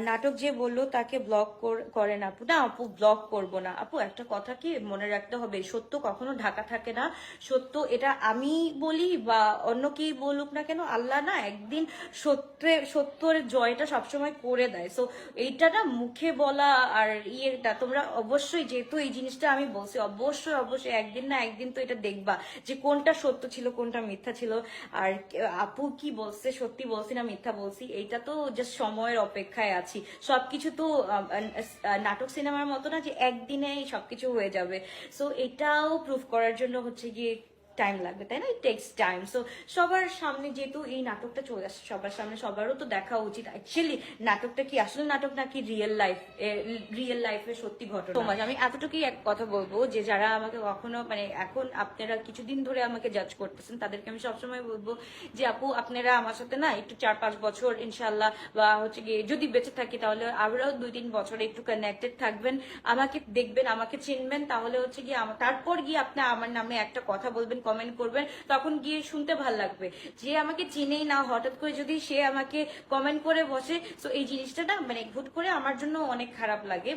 নাটক যে বললো তাকে ব্লক করেন আপু। না আপু, ব্লক করব না আপু। একটা কথা কি মনে রাখতে হবে, সত্য কখনো ঢাকা থাকে না। সত্য এটা আমি বলি বা অন্য কেই বলুক না কেন, আল্লাহ না একদিন সত্যের জয়টা সবসময় করে দেয়। সো এইটা না মুখে বলা আর ইয়েটা তোমরা অবশ্যই, যেহেতু এই জিনিসটা আমি বলছি, অবশ্যই অবশ্যই একদিন না একদিন তো এটা দেখবা যে কোনটা সত্য ছিল কোনটা মিথ্যা ছিল। আর আপু কি বলছে, সত্যি বলছি না মিথ্যা বলছি, এইটা তো জাস্ট সময়ের অপেক্ষায় আছি। সবকিছু তো নাটক সিনেমার মতো না যে একদিনেই সবকিছু হয়ে যাবে। সো এটাও প্রুফ করার জন্য হচ্ছে গিয়ে টাইম লাগবে, তাই না? It takes time. সো সবার সামনে যেহেতু এই নাটকটা চলে আসছে সবার সামনে, সবারও তো দেখা উচিত অ্যাকচুয়ালি নাটকটা কি আসলে নাটক নাকি রিয়েল লাইফে সত্যি ঘটনা। তোমার আমি এতটুকুই এক কথা বলবো যে যারা আমাকে কখনো মানে এখন আপনারা কিছুদিন ধরে আমাকে জাজ করতেছেন তাদেরকে আমি সবসময় বলবো যে আপু আপনারা আমার সাথে না একটু 4-5 বছর ইনশাল্লাহ বা হচ্ছে গিয়ে যদি বেঁচে থাকি তাহলে আরও 2-3 বছর একটু কানেক্টেড থাকবেন, আমাকে দেখবেন, আমাকে চিনবেন, তাহলে হচ্ছে গিয়ে তারপর গিয়ে আপনি আমার নামে একটা কথা বলবেন, কমেন্ট করবেন, তখন গিয়ে শুনতে ভাল লাগবে। যে আমাকে চিনেই না, হঠাৎ করে যদি সে আমাকে কমেন্ট করে বসে, তো এই জিনিসটা না মানে হুট করে আমার জন্য অনেক খারাপ লাগে।